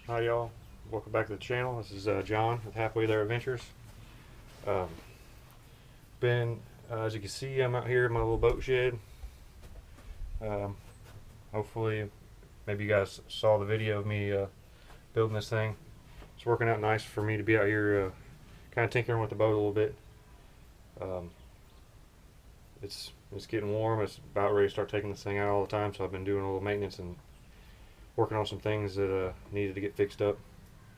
Hi y'all, welcome back to the channel. This is John with Halfway There Adventures. Um, as you can see, I'm out here in my little boat shed. Hopefully, maybe you guys saw the video of me building this thing. It's working out nice for me to be out here kind of tinkering with the boat a little bit. It's getting warm. It's about ready to start taking this thing out all the time, so I've been doing a little maintenance and working on some things that needed to get fixed up.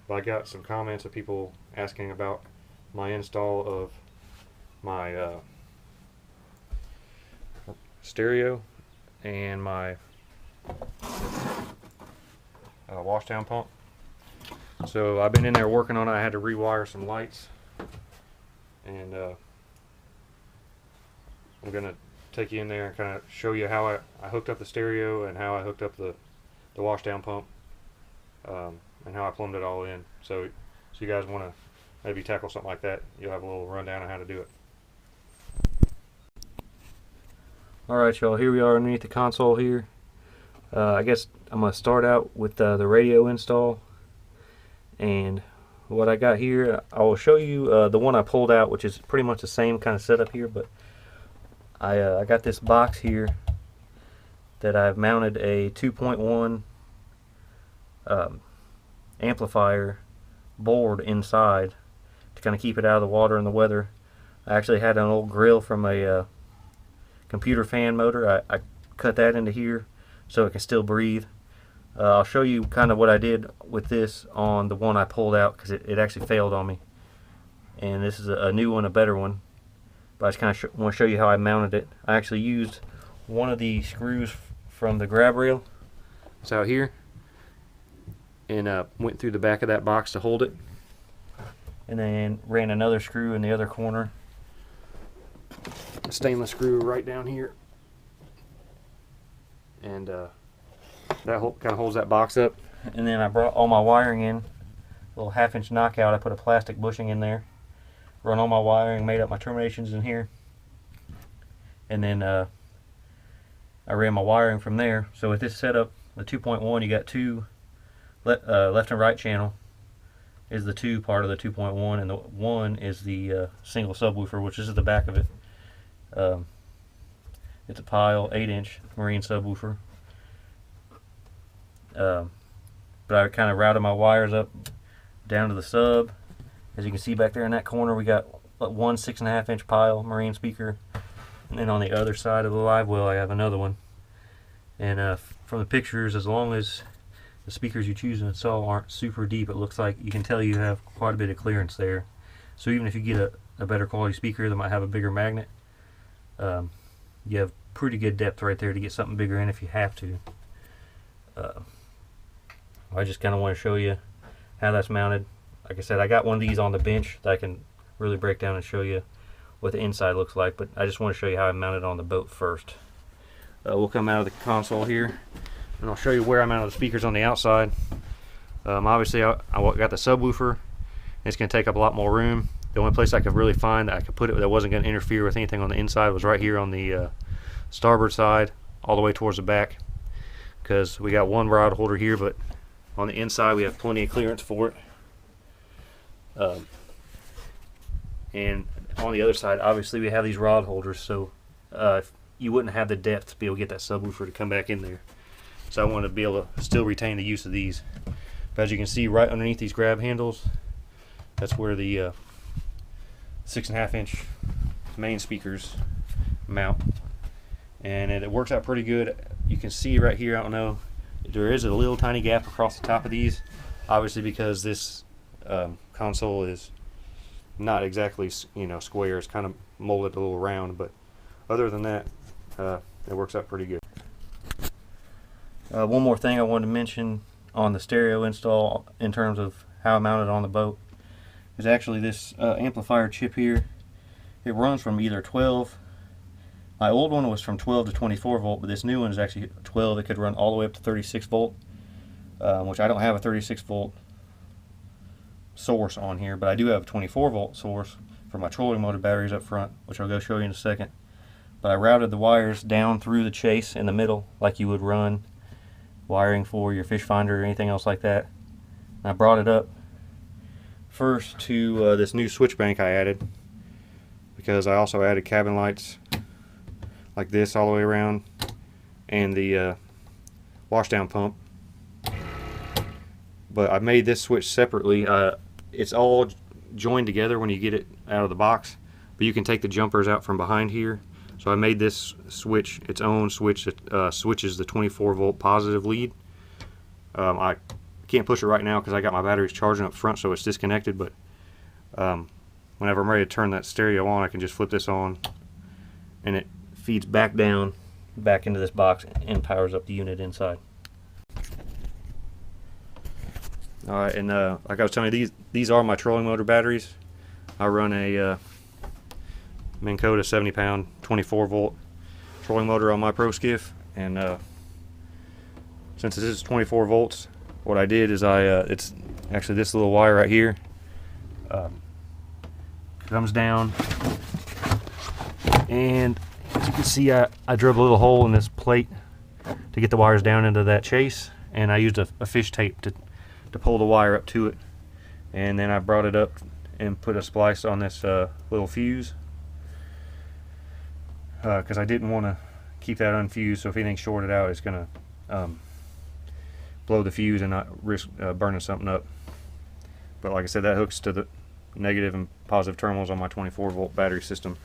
But I got some comments of people asking about my install of my stereo and my washdown pump. So I've been in there working on it. I had to rewire some lights, and I'm gonna take you in there and kind of show you how I hooked up the stereo and how I hooked up the washdown pump, and how I plumbed it all in. So you guys want to maybe tackle something like that, you'll have a little rundown on how to do it. Alright y'all, here we are underneath the console here. I guess I'm going to start out with the radio install. And what I got here, I will show you the one I pulled out, which is pretty much the same kind of setup here, but I got this box here that I've mounted a 2.1 amplifier board inside to kind of keep it out of the water and the weather. I actually had an old grill from a computer fan motor. I cut that into here so it can still breathe. I'll show you kind of what I did with this on the one I pulled out, because it actually failed on me. And this is a new one, a better one. But I just kind of want to show you how I mounted it. I actually used one of the screws from the grab rail. It's out here. And went through the back of that box to hold it. And then ran another screw in the other corner. A stainless screw right down here. And that kind of holds that box up. And then I brought all my wiring in. A little 1/2-inch knockout. I put a plastic bushing in there. Run all my wiring, made up my terminations in here. And then I ran my wiring from there. So with this setup, the 2.1, you got two left and right channel is the 2 part of the 2.1, and the 1 is the single subwoofer, which is the back of it. It's a Pile 8-inch marine subwoofer. But I kind of routed my wires up down to the sub. As you can see back there in that corner, we got one 6.5-inch Pile marine speaker, and then on the other side of the live well I have another one. And from the pictures, as long as the speakers you choose to install aren't super deep, it looks like you can tell you have quite a bit of clearance there. So even if you get a better quality speaker that might have a bigger magnet, you have pretty good depth right there to get something bigger in if you have to. I just kind of want to show you how that's mounted. Like I said, I got one of these on the bench that I can really break down and show you what the inside looks like, but I just want to show you how I mounted on the boat first. We'll come out of the console here, and I'll show you where I mounted the speakers on the outside. Obviously, I got the subwoofer. It's going to take up a lot more room. The only place I could really find that I could put it that wasn't going to interfere with anything on the inside was right here on the starboard side, all the way towards the back, because we got one rod holder here, but on the inside we have plenty of clearance for it. And on the other side, obviously, we have these rod holders, so you wouldn't have the depth to be able to get that subwoofer to come back in there. So I want to be able to still retain the use of these. But as you can see, right underneath these grab handles, that's where the 6.5-inch main speakers mount. And it works out pretty good. You can see right here, I don't know, there is a little tiny gap across the top of these, obviously because this console is not exactly, square. It's kind of molded a little round, but other than that, it works out pretty good. One more thing I wanted to mention on the stereo install in terms of how I mounted on the boat is actually this amplifier chip here. It runs from either 12. My old one was from 12 to 24 volt, but this new one is actually 12. It could run all the way up to 36 volt, which I don't have a 36 volt source on here, but I do have a 24 volt source for my trolling motor batteries up front, which I'll go show you in a second. But I routed the wires down through the chase in the middle like you would run wiring for your fish finder or anything else like that. I brought it up first to this new switch bank I added, because I also added cabin lights like this all the way around, and the washdown pump. But I made this switch separately. It's all joined together when you get it out of the box, but you can take the jumpers out from behind here. So I made this switch its own switch that switches the 24 volt positive lead. I can't push it right now because I got my batteries charging up front, so it's disconnected, but whenever I'm ready to turn that stereo on, I can just flip this on and it feeds back down back into this box and powers up the unit inside. Alright, and like I was telling you, these are my trolling motor batteries. I run a Mako 70 pound 24 volt trolling motor on my Pro Skiff, and since this is 24 volts, what I did is it's actually this little wire right here comes down, and as you can see, I drilled a little hole in this plate to get the wires down into that chase, and I used a fish tape to pull the wire up to it, and then I brought it up and put a splice on this little fuse, because I didn't want to keep that unfused, so if anything shorted out, it's going to blow the fuse and not risk burning something up. But like I said, that hooks to the negative and positive terminals on my 24 volt battery system.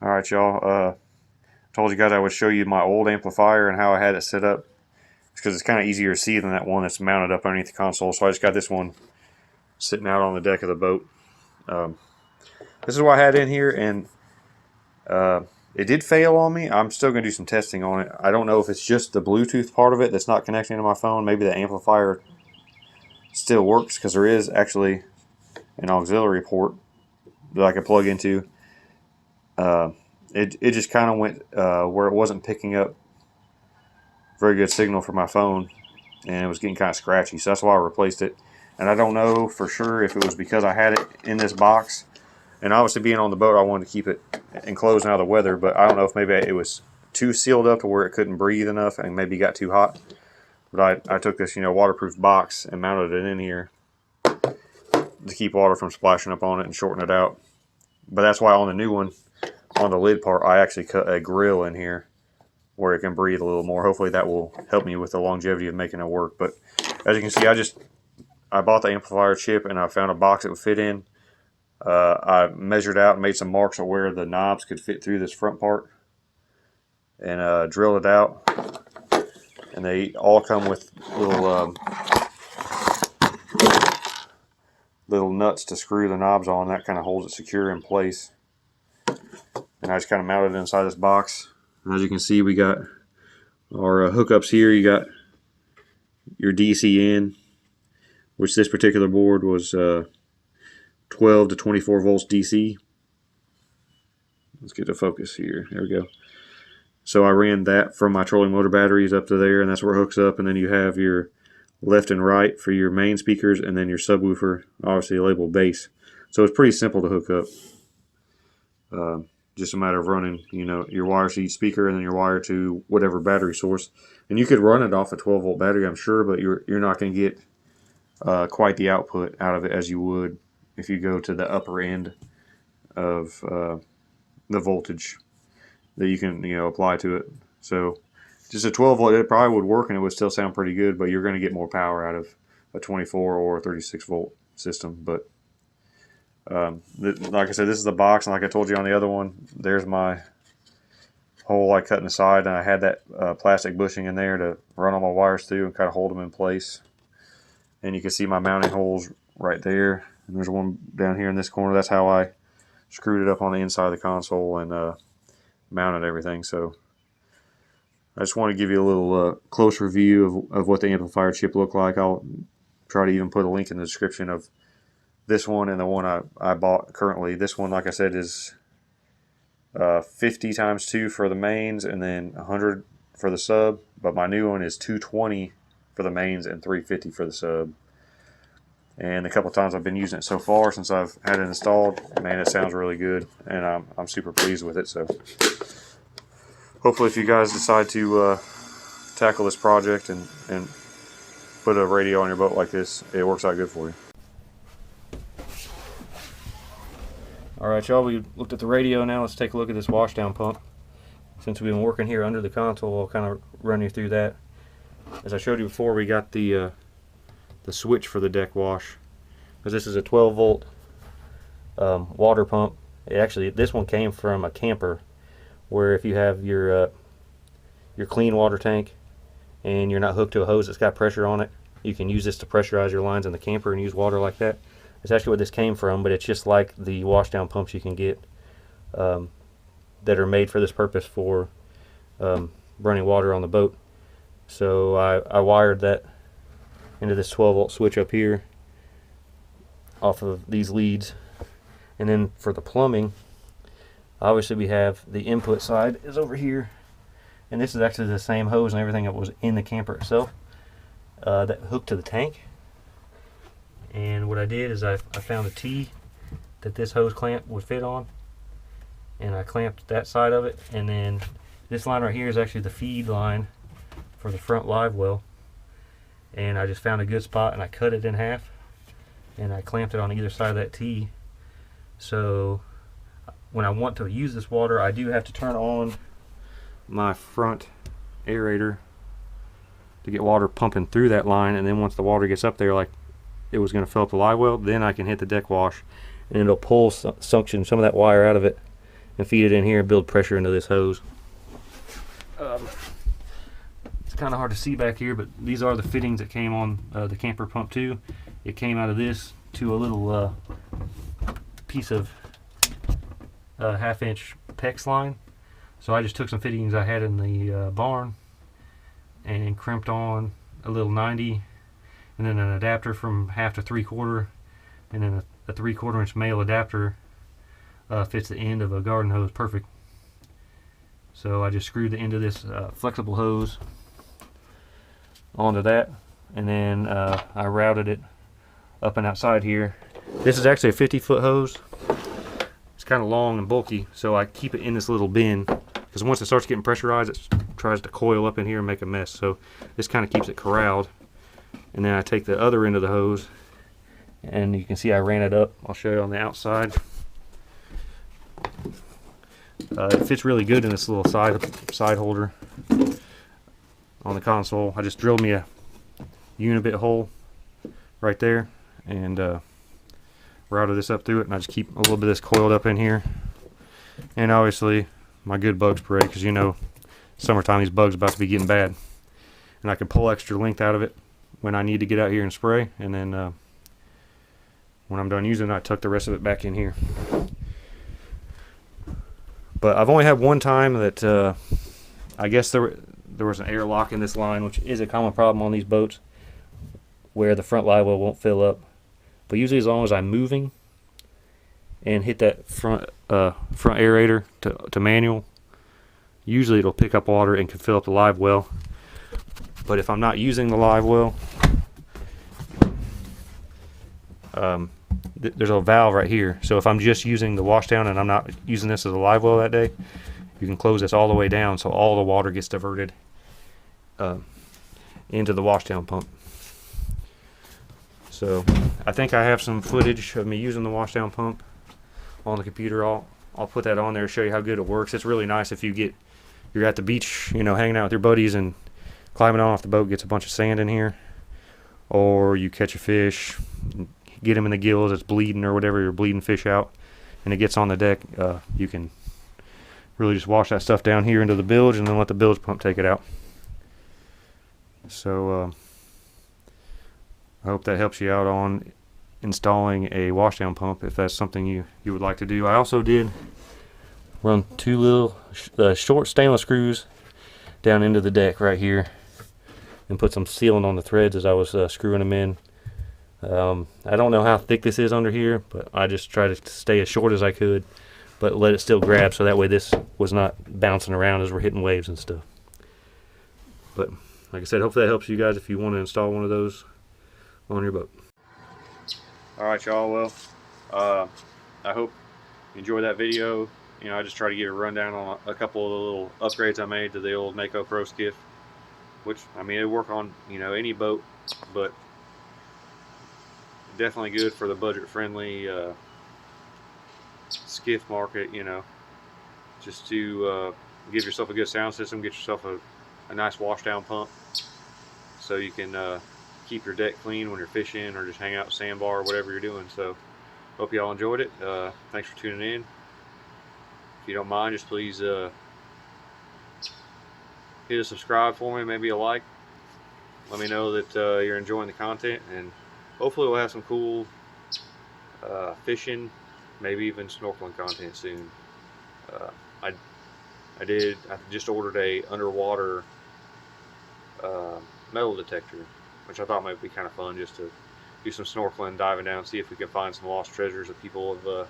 Alright, y'all, told you guys I would show you my old amplifier and how I had it set up, because it's kind of easier to see than that one that's mounted up underneath the console. So I just got this one sitting out on the deck of the boat. This is what I had in here, and it did fail on me. I'm still going to do some testing on it. I don't know if it's just the Bluetooth part of it that's not connecting to my phone. Maybe the amplifier still works, because there is actually an auxiliary port that I can plug into. It just kind of went where it wasn't picking up very good signal for my phone, and it was getting kind of scratchy, so that's why I replaced it. And I don't know for sure if it was because I had it in this box, and obviously being on the boat I wanted to keep it enclosed out of the weather, but I don't know if maybe it was too sealed up to where it couldn't breathe enough and maybe got too hot. But I took this, waterproof box and mounted it in here to keep water from splashing up on it and shorten it out. But that's why on the new one, on the lid part, I actually cut a grill in here where it can breathe a little more. Hopefully that will help me with the longevity of making it work. But as you can see, I bought the amplifier chip and I found a box it would fit in. I measured out and made some marks of where the knobs could fit through this front part, and drilled it out. And they all come with little nuts to screw the knobs on. That kind of holds it secure in place. And I just kind of mounted it inside this box. And as you can see, we got our hookups here. You got your DC in, which this particular board was 12 to 24 volts DC. Let's get the focus here. There we go. So I ran that from my trolling motor batteries up to there, and that's where it hooks up. And then you have your left and right for your main speakers, and then your subwoofer, obviously labeled bass. So it's pretty simple to hook up. Just a matter of running, your wires to each speaker and then your wire to whatever battery source. And you could run it off a 12 volt battery, I'm sure, but you're not going to get quite the output out of it as you would if you go to the upper end of the voltage that you can apply to it. So just a 12 volt, it probably would work and it would still sound pretty good, but you're going to get more power out of a 24 or a 36 volt system. But like I said, this is the box, and like I told you on the other one, there's my hole I cut in the side, and I had that plastic bushing in there to run all my wires through and kind of hold them in place. And you can see my mounting holes right there, and there's one down here in this corner. That's how I screwed it up on the inside of the console and mounted everything. So I just want to give you a little closer view of what the amplifier chip looked like. I'll try to even put a link in the description of this one and the one I bought currently. This one, like I said, is 50 times 2 for the mains and then 100 for the sub. But my new one is 220 for the mains and 350 for the sub. And a couple of times I've been using it so far since I've had it installed, man, it sounds really good, and I'm super pleased with it. So hopefully if you guys decide to tackle this project and put a radio on your boat like this, it works out good for you. Alright y'all, we looked at the radio. Now let's take a look at this washdown pump. Since we've been working here under the console, I'll kind of run you through that. As I showed you before, we got the switch for the deck wash, because this is a 12 volt water pump. This one came from a camper, where if you have your clean water tank and you're not hooked to a hose that's got pressure on it, you can use this to pressurize your lines in the camper and use water like that. It's actually what this came from, but it's just like the washdown pumps you can get that are made for this purpose for running water on the boat. So I wired that into this 12 volt switch up here off of these leads. And then for the plumbing, obviously we have the input side is over here, and this is actually the same hose and everything that was in the camper itself that hooked to the tank. And what I did is I found a T that this hose clamp would fit on, and I clamped that side of it. And then this line right here is actually the feed line for the front live well, and I just found a good spot and I cut it in half and I clamped it on either side of that T. So when I want to use this water, I do have to turn on my front aerator to get water pumping through that line, and then once the water gets up there like it was going to fill up the live well, then I can hit the deck wash and it'll pull suction some of that wire out of it and feed it in here and build pressure into this hose. It's kind of hard to see back here, but these are the fittings that came on the camper pump too. It came out of this to a little piece of 1/2 inch PEX line. So I just took some fittings I had in the barn and crimped on a little 90, and then an adapter from 1/2 to 3/4, and then a 3/4 inch male adapter fits the end of a garden hose perfect. So I just screwed the end of this flexible hose onto that, and then I routed it up and outside here. This is actually a 50-foot hose. It's kind of long and bulky, so I keep it in this little bin, because once it starts getting pressurized, it tries to coil up in here and make a mess. So this kind of keeps it corralled. And then I take the other end of the hose, and you can see I ran it up. I'll show you on the outside. It fits really good in this little side holder on the console. I just drilled me a unibit hole right there and routed this up through it, and I just keep a little bit of this coiled up in here. And obviously my good bug spray, because you know summertime these bugs about to be getting bad, and I can pull extra length out of it when I need to get out here and spray. And then when I'm done using it, I tuck the rest of it back in here. But I've only had one time that I guess there was an air lock in this line, which is a common problem on these boats, where the front live well won't fill up. But usually as long as I'm moving and hit that front aerator to manual, usually it'll pick up water and can fill up the live well. But if I'm not using the live well, there's a valve right here. So if I'm just using the washdown and I'm not using this as a live well that day, you can close this all the way down so all the water gets diverted into the washdown pump. So I think I have some footage of me using the washdown pump on the computer. I'll put that on there to show you how good it works. It's really nice if you're at the beach, you know, hanging out with your buddies, and climbing on off the boat gets a bunch of sand in here, or you catch a fish, get him in the gills, it's bleeding or whatever, you're bleeding fish out, and it gets on the deck. You can really just wash that stuff down here into the bilge and then let the bilge pump take it out. So I hope that helps you out on installing a washdown pump if that's something you would like to do. I also did run two little short stainless screws down into the deck right here and put some sealant on the threads as I was screwing them in. I don't know how thick this is under here, but I just tried to stay as short as I could, but let it still grab so that way this was not bouncing around as we're hitting waves and stuff. But like I said, hopefully that helps you guys if you want to install one of those on your boat. Alright y'all, well, I hope you enjoyed that video. You know, I just try to get a rundown on a couple of the little upgrades I made to the old Mako Pro Skiff. which I mean, it'll work on, you know, any boat, but definitely good for the budget-friendly skiff market. You know, just to give yourself a good sound system, get yourself a nice washdown pump, so you can keep your deck clean when you're fishing or just hang out at sandbar or whatever you're doing. So hope y'all enjoyed it. Thanks for tuning in. If you don't mind, just please hit a subscribe for me, maybe a like. Let me know that you're enjoying the content, and hopefully we'll have some cool fishing, maybe even snorkeling content soon. I just ordered a underwater metal detector, which I thought might be kind of fun, just to do some snorkeling, diving down, see if we can find some lost treasures that people have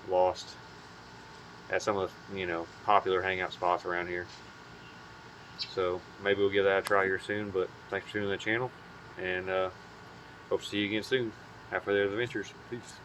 lost at some of the, you know, popular hangout spots around here. So maybe we'll give that a try here soon. But thanks for tuning in the channel, and hope to see you again soon after their adventures. Peace.